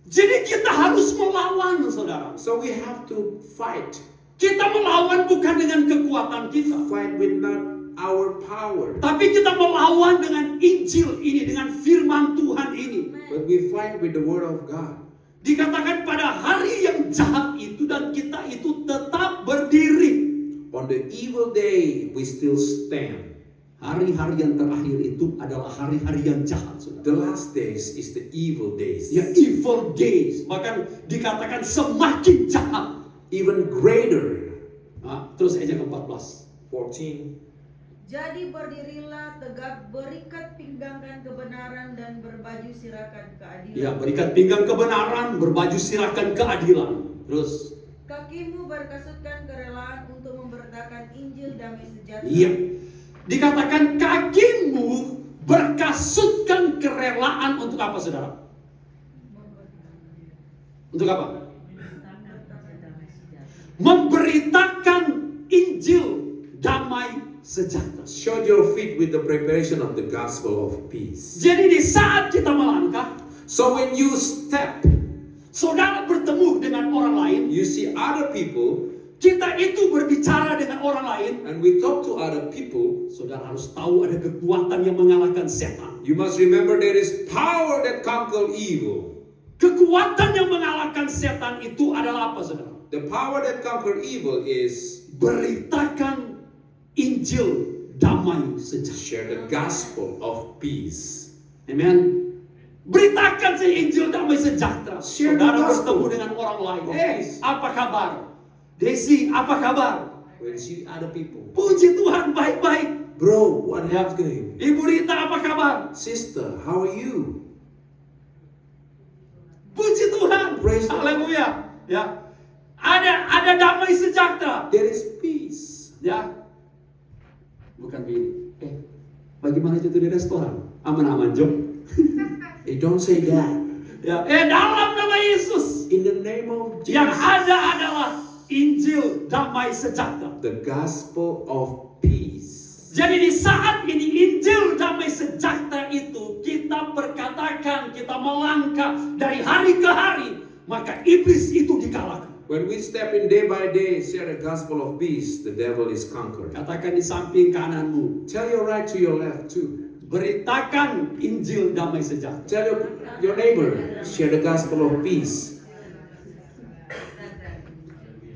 Jadi kita harus melawan, saudara. So we have to fight. Kita melawan bukan dengan kekuatan kita, Fight with not our power, tapi kita melawan dengan Injil ini, dengan firman Tuhan ini. but we fight with the word of God. Dikatakan pada hari yang jahat itu dan kita itu tetap berdiri. On the evil day, we still stand. Hari-hari yang terakhir itu adalah hari-hari yang jahat, saudara. The last days is the evil days. Ya, evil days. Bahkan dikatakan semakin jahat. Even greater. Nah, terus ayat ke-14. 14. Jadi berdirilah tegak, berikat pinggangkan kebenaran dan berbaju sirahkan keadilan. Ya, berikat pinggang kebenaran, berbaju sirahkan keadilan. Terus, Kakimu berkasutkan kerelaan untuk memberitakan Injil damai sejahtera. iya. Dikatakan kakimu berkasutkan kerelaan untuk apa, saudara? Untuk apa? Memberitakan Injil damai sejahtera. Shod your feet with the preparation of the gospel of peace. Jadi di saat kita melangkah, So when you step, saudara bertemu dengan orang lain, you see other people, kita itu berbicara dengan orang lain, and we talk to other people. saudara harus tahu ada kekuatan yang mengalahkan setan. You must remember there is power that conquers evil. Kekuatan yang mengalahkan setan itu adalah apa, saudara? The power that conquers evil is Beritakan Injil damai sejahtera. share the gospel of peace. Amen. Beritakan si Injil damai sejahtera. Share the Saudara gospel. bertemu dengan orang lain. Of Hey, peace. apa kabar? Desi, apa kabar? When you see other people, Puji Tuhan, baik-baik. bro, what Ya. happening? Ibu Rita, apa kabar? Sister, how are you? Puji Tuhan. Praise the Lord. Haleluya. Ya. Ada damai sejahtera. There is peace. Ya. Bukan begini. Bagaimana itu di restoran? Aman-aman, Jom. They don't say that. Ya. Dalam nama Yesus. In the name of Yang Jesus, ada adalah Injil damai sejahtera. the gospel of peace. Jadi di saat ini Injil damai sejahtera itu kita perkatakan, kita melangkah dari hari ke hari, maka iblis itu dikalahkan. When we step in day by day, share the gospel of peace, the devil is conquered. Katakan di samping kananmu, Tell your right to your left too. beritakan Injil damai sejahtera. Tell your neighbor, share the gospel of peace.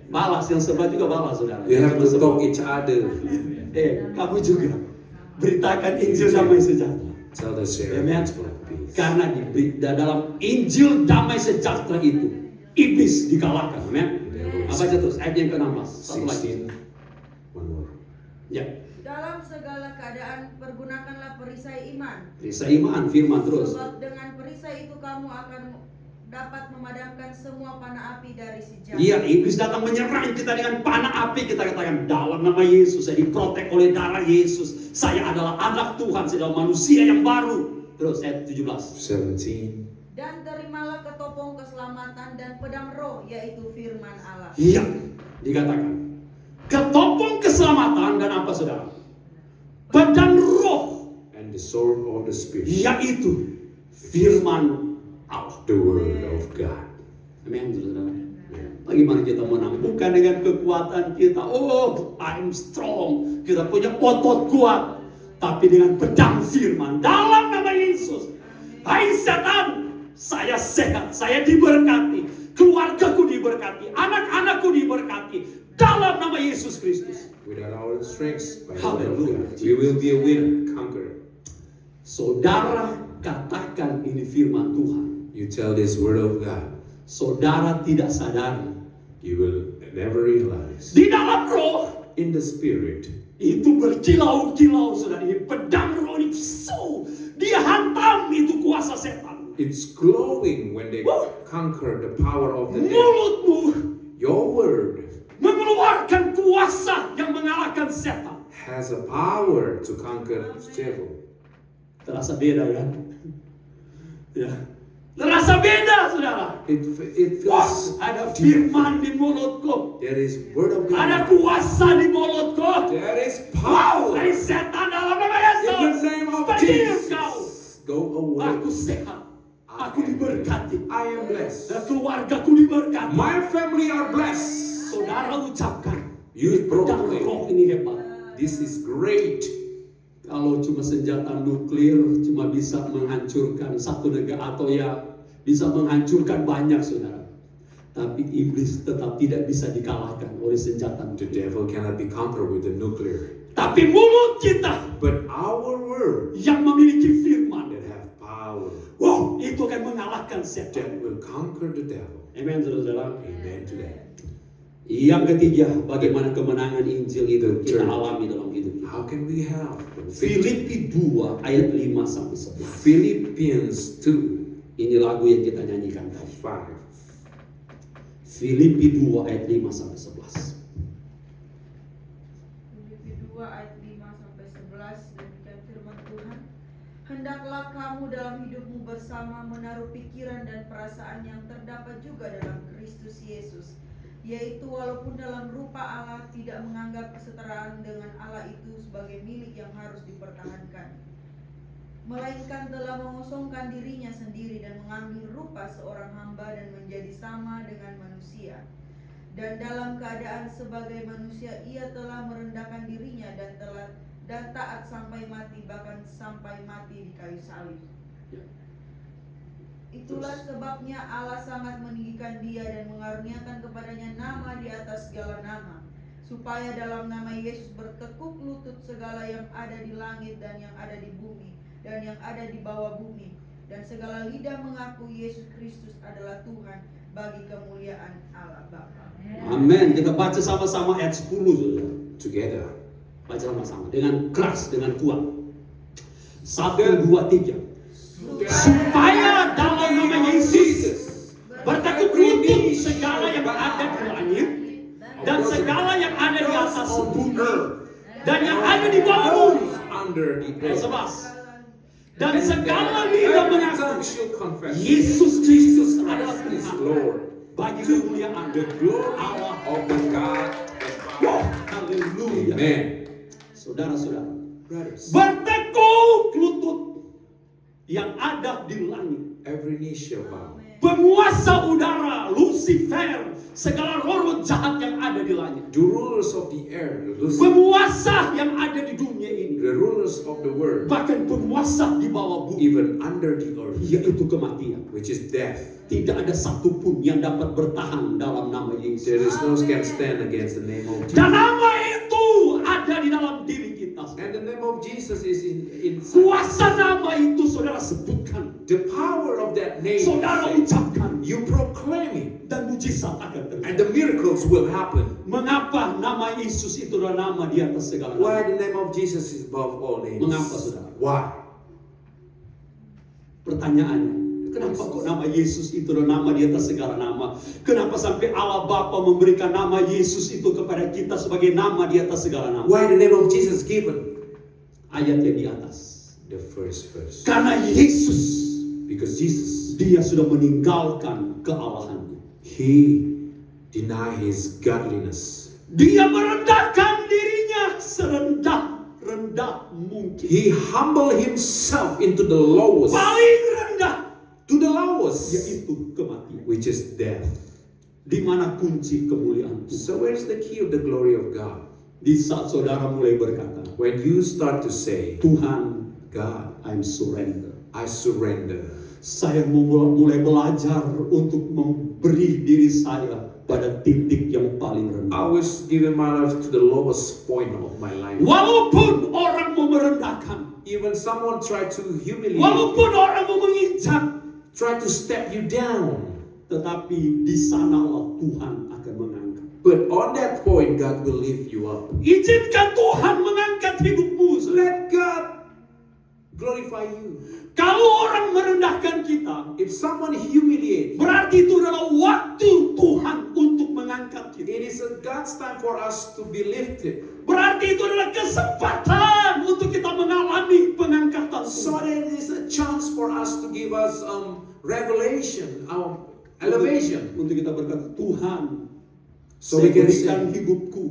Balas, yang sebelah juga balas, saudara. You have to talk each other. Kamu juga beritakan Injil damai sejahtera. Tell the share the Amen. gospel of peace. Karena di dalam Injil damai sejahtera itu iblis dikalahkan. Amen. Apa aja terus ayat yang ke-16. Satu lagi. 16. One more. Ya. Dalam segala keadaan pergunakanlah perisai iman. Perisai iman, firman terus. Sebab dengan perisai itu kamu akan dapat memadamkan semua panah api dari si jahat. Iya, iblis datang menyerang kita dengan panah api. Kita katakan dalam nama Yesus, saya diprotek oleh darah Yesus. Saya adalah anak Tuhan, saya adalah manusia yang baru. Terus ayat 17. 17. Dan terimalah ketopong keselamatan dan pedang roh, yaitu firman Allah. Iya, dikatakan ketopong keselamatan dan apa, saudara? Pedang roh, And the sword of the spirit, yaitu firman Allah. the word of God. Amin, saudara. Bagaimana kita menang? Bukan dengan kekuatan kita. Oh, I'm strong. Kita punya otot kuat. Tapi dengan pedang firman dalam nama Yesus. Hai setan, saya sehat, saya diberkati, keluargaku diberkati, anak-anakku diberkati dalam nama Yesus Kristus. Without our strengths, by the word of Hallelujah. God, we will be a winner, conqueror. Saudara katakan ini firman Tuhan. You tell this word of God, saudara tidak sadari you will never realize. di dalam roh In the spirit, itu berkilau-kilau, saudara. Ini pedang roh ini, dia hantam itu kuasa setan. it's glowing when they Woo! conquer the power of the devil. Mulutmu Your word mengeluarkan kuasa yang mengalahkan setan. has a power to conquer the devil. Terasa beda ya? Ya. Terasa beda, saudara. It Wah, feels ada different. firman di mulutku. There is word of Ada God. kuasa di mulutku. There is Wow, power. dari setan dalam nama In Yesus. the name of Pergi Jesus, kau. go away. Aku sehat. Aku diberkati. I am blessed. Dan keluargaku diberkati. My family are blessed. Saudara ucapkan. You Pedang proclaim. roh ini hebat. This is great. Kalau cuma senjata nuklir cuma bisa menghancurkan satu negara atau ya bisa menghancurkan banyak, saudara. Tapi iblis tetap tidak bisa dikalahkan oleh senjata The nuklir. devil cannot be conquered with the nuclear. Tapi mulut kita But our word yang memiliki firman, that have power wow, itu akan mengalahkan setan. that will conquer the devil. Amen, saudara. Amen to that. Yang ketiga, bagaimana kemenangan Injil itu kita alami dalam hidup kita. How can we have Filipi 2 ayat 5 sampai 11. Philippians 2, Ini lagu yang kita nyanyikan tadi. 5. Filipi 2 ayat 5 sampai 11. Filipi 2 ayat 5 sampai 11, demikian firman Tuhan. Hendaklah kamu dalam hidupmu bersama menaruh pikiran dan perasaan yang terdapat juga dalam Kristus Yesus, yaitu walaupun dalam rupa Allah tidak menganggap kesetaraan dengan Allah itu sebagai milik yang harus dipertahankan, melainkan telah mengosongkan dirinya sendiri dan mengambil rupa seorang hamba dan menjadi sama dengan manusia. Dan dalam keadaan sebagai manusia ia telah merendahkan dirinya dan taat sampai mati, bahkan sampai mati di kayu salib. Itulah sebabnya Allah sangat meninggikan dia dan mengaruniakan kepadanya nama di atas segala nama, supaya dalam nama Yesus bertekuk lutut segala yang ada di langit dan yang ada di bumi dan yang ada di bawah bumi, dan segala lidah mengaku Yesus Kristus adalah Tuhan, bagi kemuliaan Allah Bapa. Amin. Kita baca sama-sama ayat 10, saudara. Together. Baca sama-sama dengan keras, dengan kuat. 1, 2, 3. Supaya dalam nama Yesus bertekuk lutut segala yang ada di langit dan segala yang ada di atas bumi dan yang ada di bawah bumi. Under the Ayat earth. 11. Dan segala lidah Every mengaku tongue shall confess Yesus Kristus adalah Christ is Tuhan, Lord. bagi kemuliaan The glory Allah. of the God. Wow, haleluya. Amen. Saudara-saudara, Brothers, bertekuk lutut yang ada di langit. every knee shall bow. Penguasa udara, Lucifer, segala roh jahat yang ada di langit. The rulers of the air, Penguasa yang ada di dunia ini. the rulers of the world, Bahkan penguasa di bawah bumi, even under the earth, yaitu kematian. which is death. Tidak ada satupun yang dapat bertahan dalam nama There Yesus. is no can stand against the name of Jesus. Dan nama itu ada di dalam diri kita. And the name of Jesus is in Kuasa nama itu saudara sebutkan. the power of that name. Saudara ucapkan. You proclaim it, Dan mujizat akan terjadi. and the miracles will happen. Mengapa nama Yesus itu adalah nama di atas segala Why nama? the name of Jesus is above all names? Mengapa, saudara? Why? Pertanyaannya, kenapa kok nama Yesus itu adalah nama di atas segala nama? Kenapa sampai Allah Bapa memberikan nama Yesus itu kepada kita sebagai nama di atas segala nama? Why the name of Jesus given? Ayatnya di atas. The first verse. Karena Yesus, Because Jesus, dia sudah meninggalkan kealahannya. he denied his godliness. Dia merendahkan dirinya serendah-rendah mungkin. He humbled himself into the lowest, Paling rendah, to the lowest, yaitu kematian. which is death. Di mana kunci kemuliaan Tuhan? So where's the key of the glory of God? Di saat saudara mulai berkata, When you start to say, Tuhan, God, I'm surrender. I surrender. Saya mulai belajar untuk memberi diri saya pada titik yang paling I rendah. was giving my life to the lowest point of my life. Walaupun orang mau merendahkan, Even someone tried to humiliate me, walaupun orang mau menginjak, try to step you down. Tetapi di sanalah Tuhan akan mengangkat. But on that point, God will lift you up. Izinkan Tuhan mengangkat hidupmu. Let God glorify you. Kalau orang merendahkan kita, If someone humiliates you, berarti itu adalah waktu Tuhan untuk mengangkat kita. it is God's time for us to be lifted. Berarti itu adalah kesempatan untuk kita mengalami pengangkatan So Tuhan. there is a chance for us to give us revelation, elevation. Untuk kita berkata, Tuhan, So saya we can berikan say, hidupku.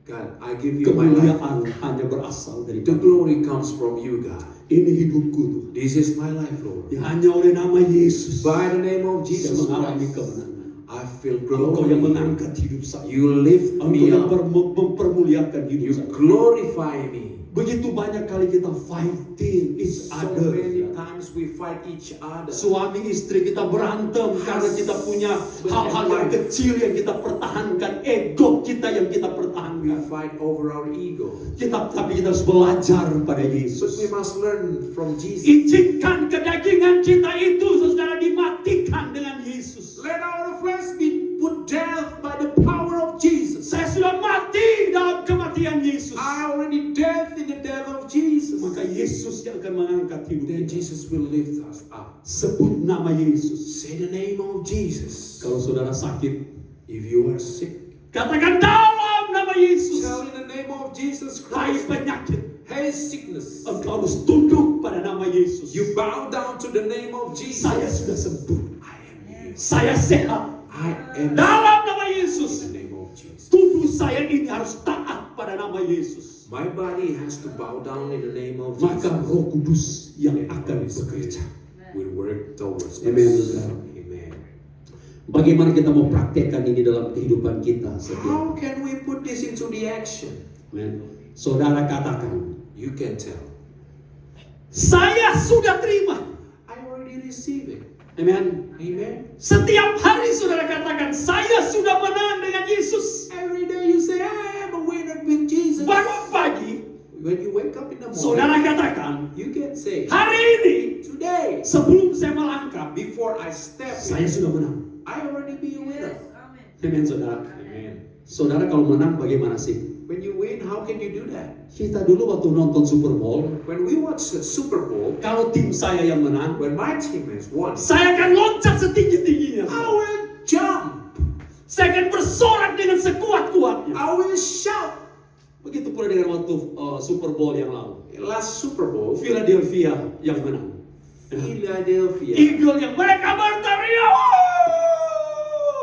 God, I give you my life. Kemuliaan hanya berasal dari The glory comes from you, God. Ini hidupku Tuhan. This is my life, Lord. Hanya oleh nama Yesus By the name of saya Jesus mengalami Christ, kemenangan. I feel Engkau yang glory. mengangkat hidup saya. You lift Engkau me yang up. mempermuliakan hidup You saya. glorify me. Begitu banyak kali kita fighting each So other. many times we fight each other. Suami istri kita berantem karena kita punya hal-hal yang kecil yang kita pertahankan, ego kita yang kita We pertahankan. fight over our ego. Tapi kita harus belajar pada But Yesus. we must learn from Jesus. Izinkan kedagingan kita itu saudara dimatikan dengan Yesus. Let our flesh be put death by the power of Jesus. Saya sudah mati dalam kematian Yesus. I already dead in the death of Jesus. Maka Yesus yang akan mengangkat hidup Then kita. Jesus will lift us up. Sebut nama Yesus. Say the name of Jesus. Kalau saudara sakit, If you are sick, katakan dalam nama Yesus. tell in the name of Jesus Hai Christ. penyakit, Hey sickness. engkau harus tunduk pada nama Yesus. You bow down to the name of Jesus. Saya sudah sembuh. I am healed. Saya sehat. I am Dalam nama in Yesus. the name of Jesus. Tubuh saya ini harus taat pada nama Yesus. My body has to bow down in the name of Maka Jesus. Roh Kudus yang And akan Holy Spirit bekerja. will work towards us. Amen, saudara. Amen. Bagaimana kita mau praktekkan ini dalam kehidupan kita setiap. How can we put this into the action? Amen. Saudara katakan, You can tell. saya sudah terima. I already receive it. Amen. Amen. Setiap hari saudara katakan, saya sudah menang dengan Yesus. Every day you say, I am a winner with Jesus. Bangun pagi, When you wake up in the morning, saudara katakan, you can say, hari ini today, sebelum saya melangkah, before I step saya in, sudah menang. I already be a winner. Amen, saudara. Amen. Saudara kalau menang bagaimana sih? When you win, how can you do that? Kita dulu waktu nonton Super Bowl, When we watch the Super Bowl, kalau tim saya yang menang, when my team has won, saya akan loncat setinggi-tingginya. I will jump. Saya akan bersorak dengan sekuat-kuatnya. I will shout. Begitu pula dengan waktu Super Bowl yang lalu. Last Super Bowl, Philadelphia yang menang. Philadelphia. Eagle yang mereka berteriak. "Wow!"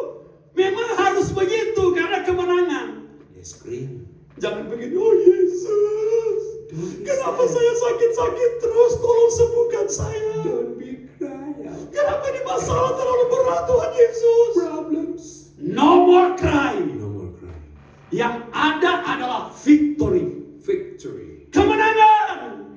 Memang harus begitu karena kemenangan. They scream. Jangan begini, oh Yesus, kenapa saya sakit-sakit terus? Tolong sembuhkan saya. Don't be crying out. Kenapa ini masalah terlalu berat Tuhan Yesus? Problems. No more cry. No more crying. Yang ada adalah victory. Victory. Kemenangan.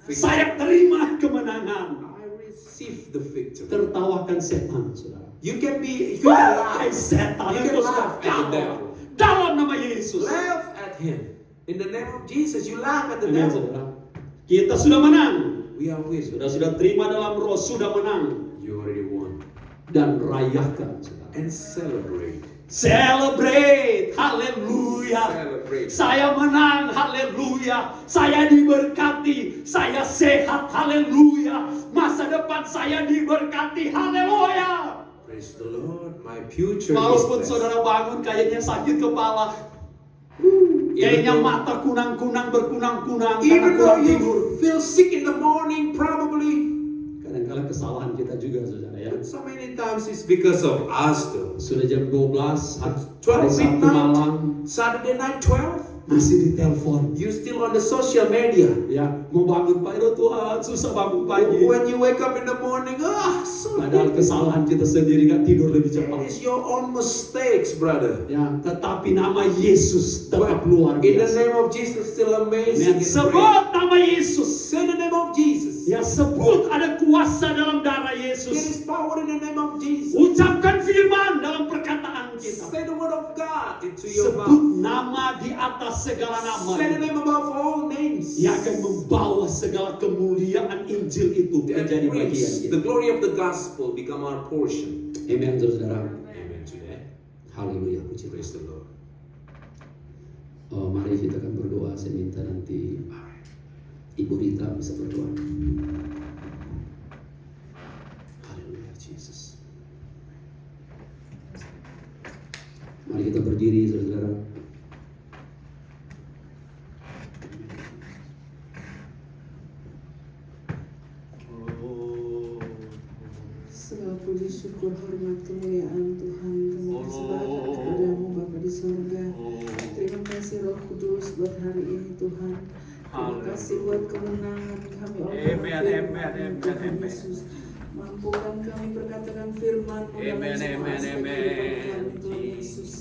Victory. Saya terima kemenangan. I receive the victory. Tertawakan setan, saudara. You can can Wahai laugh. setan, You can engkau laugh sudah at the devil. dalam nama Yesus. Laugh at him. In the name of Jesus, you laugh at the Amen, devil. saudara. Kita sudah menang. We are with you. Sudah terima dalam roh, sudah menang. You already won. Dan rayakan, saudara. And celebrate. Celebrate, haleluya. Celebrate. Saya menang, haleluya. Saya diberkati, saya sehat, haleluya. Masa depan saya diberkati, haleluya. Praise the Lord. My future Walaupun is blessed. saudara bangun kayaknya sakit kepala, Even kayaknya though- mata kunang-kunang berkunang-kunang karena Even though kurang tidur. you feel sick in the morning, probably. Kadang-kadang kesalahan kita juga, saudara ya. But so many times it's because of us though. Sudah jam 12, hari 12 Sabtu malam, midnight, Saturday night 12, masih ditelepon. you still on the social media. Ya, mau bangun pagi, oh Tuhan, susah bangun pagi. When you wake up in the morning, so Padahal kesalahan kita sendiri gak tidur lebih cepat. it's your own mistakes, brother. Ya, tetapi nama Yesus tetap But luar in the biasa. name of Jesus, still Dan amazing. and great. sebut nama Yesus. Say the name of Jesus. Ya, sebut ada kuasa dalam darah There Yesus. is power in the name of Jesus. Ucapkan firman dalam perkataan Alkitab. Say the word of God into your Sebut mouth. nama di atas segala nama. Say the name above all names. Ia akan membawa segala kemuliaan Injil itu And menjadi bagian praise, kita. the glory of the gospel become our portion. Amen, saudara. Amen to that. Haleluya, puji Praise Tuhan. the Lord. Oh, mari kita akan berdoa. Saya minta nanti Ibu Rita bisa berdoa. Haleluya, Jesus. Mari kita berdiri, saudara. Segala puji syukur hormat kemuliaan Tuhan kami persembahkan kepadamu Bapa di surga. Terima kasih Roh Kudus buat hari ini Tuhan. Terima kasih buat kemenangan kami Tuhan Yesus. Mampukan kami berkatakan firman-Mu dalam semua aspek kehidupan kami Tuhan Yesus.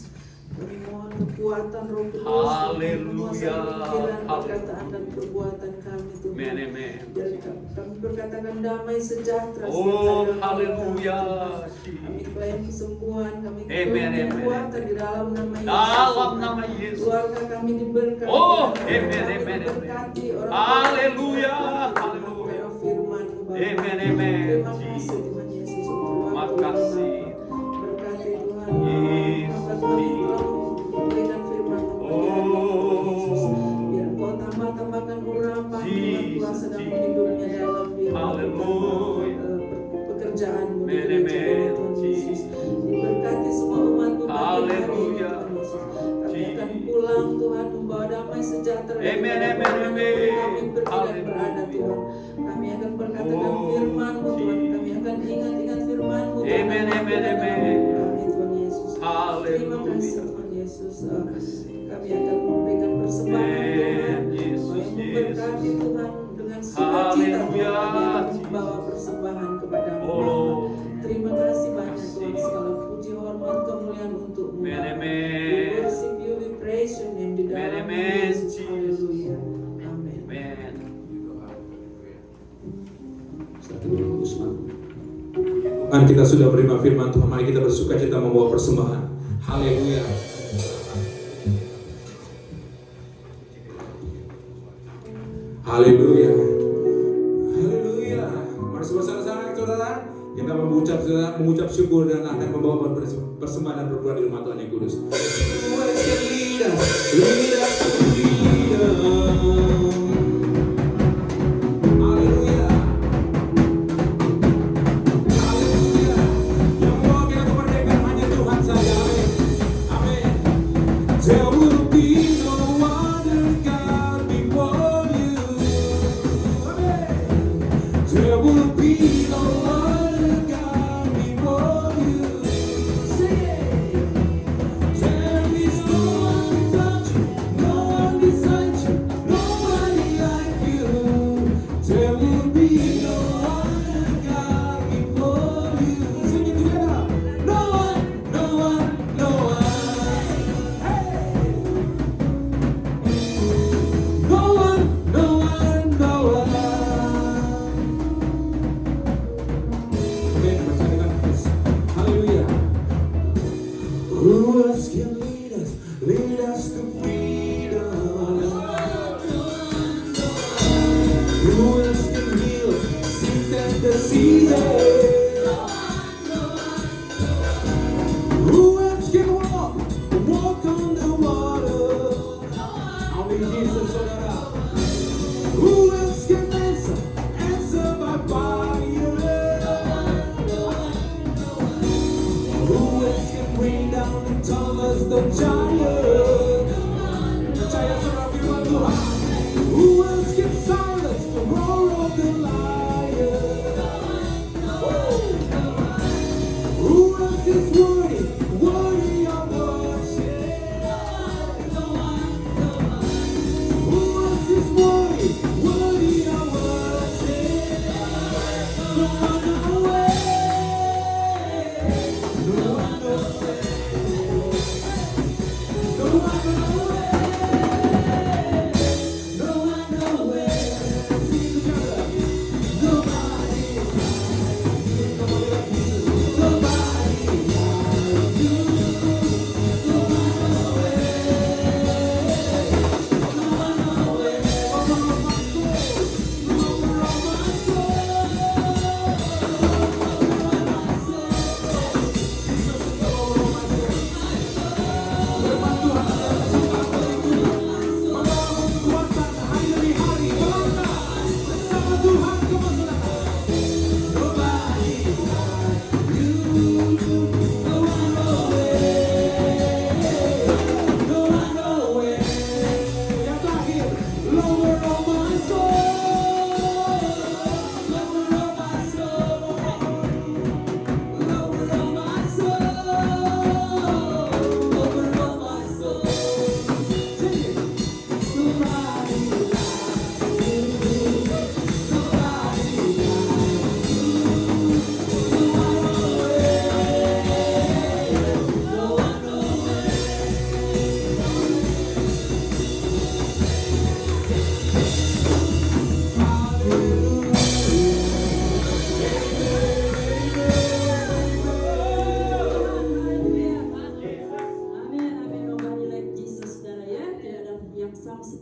Kami mohon kekuatan Roh Kudus menguasai pikiran, perkataan dan perbuatan kami Tuhan. Biar kami berkatakan damai sejahtera Oh, serta dalam haleluya. kami klaim kesembuhan, kami Amen, klaim amen. kekuatan di dalam nama Yesus. Dalam nama Yesus. Keluarga kami diberkati. Oh, Kami amen, amen, diberkati. amen. Orang Haleluya, Tuhan, haleluya. karena firman-Mu, Bapa. Amen, amen. Terima kasih Tuhan Yesus untuk waktu Makasih. ini, Bapa. Berkati Tuhan. Yes, Bapa kami telah memberikan firman-Mu Tuhan Yesus. Biar Engkau tambahkan urapan Tuhan kuasa dan hidupnya dalam dia. Haleluya. Pekerjaanmu di Amen, gereja amen. Tuhan Yesus. Diberkati semua umat-Mu pagi hari ini Haleluya. Tuhan Yesus. Kami akan pulang Tuhan membawa damai sejahtera. Amen, daripada amen, mana amen. kami pergi dan Haleluya. berada Tuhan. Kami akan berkatakan Oh, firman-Mu Tuhan. Kami akan ingat-ingat firman-Mu Tuhan. Amen, amen, Dalam amen. hidup kami Tuhan Yesus. Terima Haleluya. kasih Tuhan Yesus. Kami akan memberikan persembahan Tuhan. Amen, Yesus, Kami memberkati Yesus. Tuhan dengan sukacita Tuhan. Haleluya. Kami akan membawa persembahan kepadamu. Oh. Terima kasih banyak Tuhan. Segala puji hormat kemuliaan untuk-Mu. Amen, We amen. worship you, we praise your name di dalam Amen, nama amen, Yesus. Jesus. Haleluya. Amin. Amen. Hallelujah. Satu dulu, Usman. Mari kita sudah menerima firman Tuhan. Mari kita bersuka cita membawa persembahan. Haleluya. Haleluya. Haleluya. Mari bersama-sama saudara kita mengucap syukur dan akan membawa persembahan dan berdoa di rumah Tuhan yang kudus. Lead us to freedom. Haleluya. Haleluya. Yang membawa kita kemerdekaan hanya Tuhan saja. Amin. Amin. There will be no other God before you. Amen. There will be no other God before you. Sing it. There is no one but you, no one beside you, nobody like you. There will be no other God before you. Sing it together. No one, no one, no one. Hey. No one, no one, no one. Amen. Baca dengan please. Haleluya. Who else can lead us to freedom? Who else can heal sick and diseases? Who else can walk on the water? Only Jesus, saudara. Who else can answer by fire? Who else can bring down the tallest of giants? Percaya sama firman Tuhan. Who else can silence the roar of the lion? Who else is worthy of worship? Who else is worthy of worship? No other way. No other way. No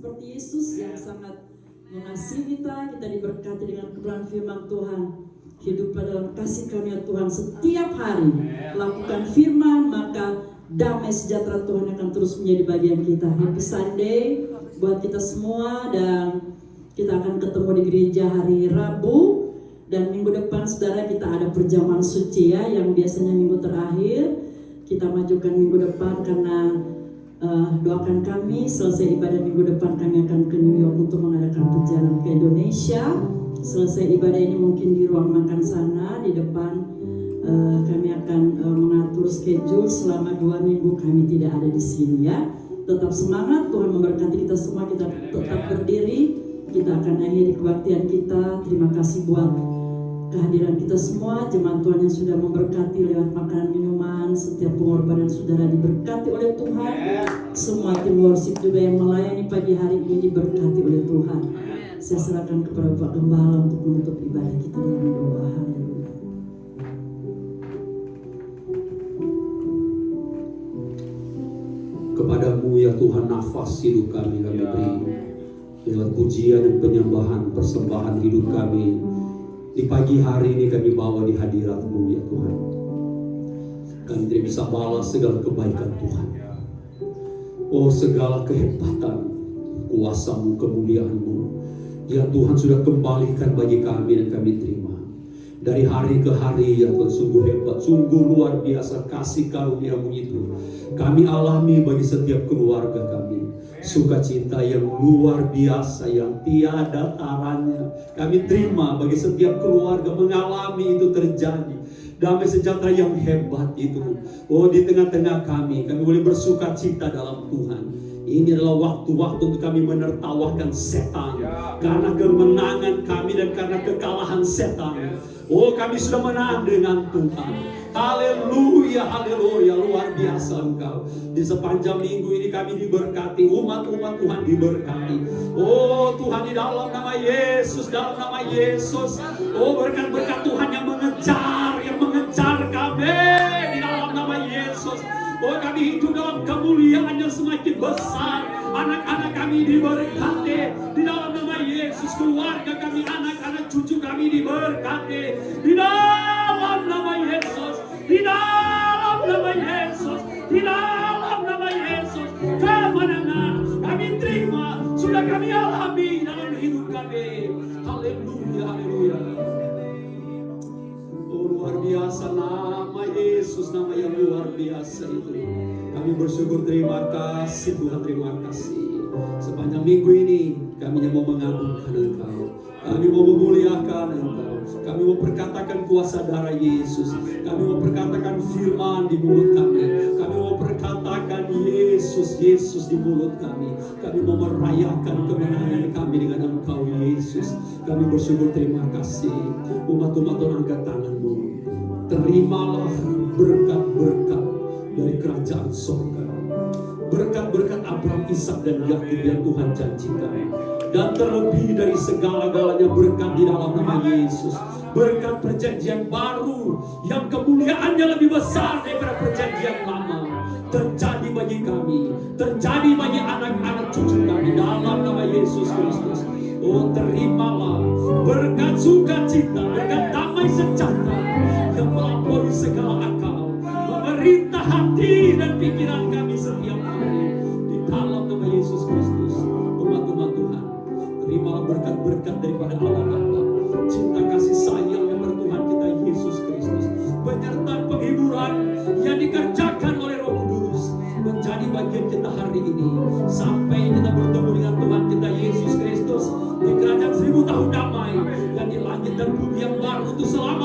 seperti Yesus yang sangat mengasihi kita diberkati dengan kebenaran firman Tuhan. Hiduplah dalam kasih karunia Tuhan setiap hari. Lakukan firman, maka damai sejahtera Tuhan akan terus menjadi bagian kita. Happy Sunday buat kita semua, dan kita akan ketemu di gereja hari Rabu. Dan minggu depan saudara kita ada perjamuan suci ya, yang biasanya minggu terakhir. Kita majukan minggu depan karena doakan kami selesai ibadah minggu depan kami akan ke New York untuk mengadakan perjalanan ke Indonesia. Selesai ibadah ini mungkin di ruang makan sana di depan kami akan mengatur schedule selama 2 minggu kami tidak ada di sini ya. Tetap semangat, Tuhan memberkati kita semua. Kita tetap berdiri, kita akan akhiri kebaktian kita. Terima kasih buat kehadiran kita semua, jemaat Tuhan yang sudah memberkati lewat makanan minuman. Setiap pengorbanan saudara diberkati oleh Tuhan. Semua tim worship juga yang melayani pagi hari ini diberkati oleh Tuhan. Saya serahkan kepada Pak Gembala untuk menutup ibadah kita dalam doa. Haleluya. Kepadamu ya Tuhan nafas hidup kami beri. Lewat pujian dan penyembahan, persembahan hidup kami di pagi hari ini kami bawa di hadirat-Mu ya Tuhan. Kami tidak bisa balas segala kebaikan Tuhan. Oh, segala kehebatan, kuasa-Mu, kemuliaan-Mu yang Tuhan sudah kembalikan bagi kami dan kami terima. Dari hari ke hari ya Tuhan, sungguh hebat, sungguh luar biasa kasih karunia-Mu itu kami alami bagi setiap keluarga kami. Sukacita yang luar biasa yang tiada taranya kami terima bagi setiap keluarga mengalami itu terjadi. Damai sejahtera yang hebat itu, oh di tengah-tengah kami boleh bersukacita dalam Tuhan. Ini adalah waktu-waktu untuk kami menertawakan setan karena kemenangan kami dan karena kekalahan setan. Oh, kami sudah menang dengan Tuhan. Haleluya, haleluya, luar biasa Engkau. Di sepanjang minggu ini kami diberkati, umat-umat Tuhan diberkati. Oh Tuhan, di dalam nama Yesus, dalam nama Yesus. Oh, berkat-berkat Tuhan yang mengejar kami di dalam nama Yesus. Oh, kami hidup dalam kemuliaan yang semakin besar. Anak-anak kami diberkati di dalam nama Yesus. Keluarga kami, anak-anak cucu kami diberkati di dalam nama Yesus. Di dalam nama Yesus. Di dalam nama Yesus. Kemenangan kami terima, sudah kami alami dalam hidup kami. Haleluya, haleluya. Oh, luar biasa nama Yesus, nama yang luar biasa itu. Kami bersyukur, terima kasih Tuhan, terima kasih. Sepanjang minggu ini kami mau mengagungkan Engkau, kami mau memuliakan Engkau, kami mau perkatakan kuasa darah Yesus, kami mau perkatakan firman di mulut kami, kami mau perkatakan Yesus, Yesus di mulut kami mau merayakan kemenangan kami dengan Engkau Yesus. Kami bersyukur, terima kasih. Umat-umat angkat tanganmu, terimalah berkat-berkat dari kerajaan surga, berkat-berkat Abraham, Ishak dan Yakub yang Tuhan janjikan, dan terlebih dari segala-galanya berkat di dalam nama Yesus, berkat perjanjian baru yang kemuliaannya lebih besar daripada perjanjian lama terjadi bagi kami, terjadi bagi anak-anak cucu kami dalam nama Yesus Kristus. Oh, terimalah berkat sukacita, berkat damai sejahtera yang melampaui segala akal, memerintah hati dan pikiran kami setiap hari di dalam nama Yesus Kristus. Umat-umat Tuhan, terimalah berkat-berkat daripada Allah Bapa, cinta kasih sayang yang bertuhan kita Yesus Kristus, penyertaan penghiburan yang dikerjakan oleh Roh Kudus menjadi bagian kita hari ini sampai kita bertemu dengan Tuhan kita Yesus Kristus di kerajaan 1000 tahun damai dan di langit dan bumi yang baru itu selama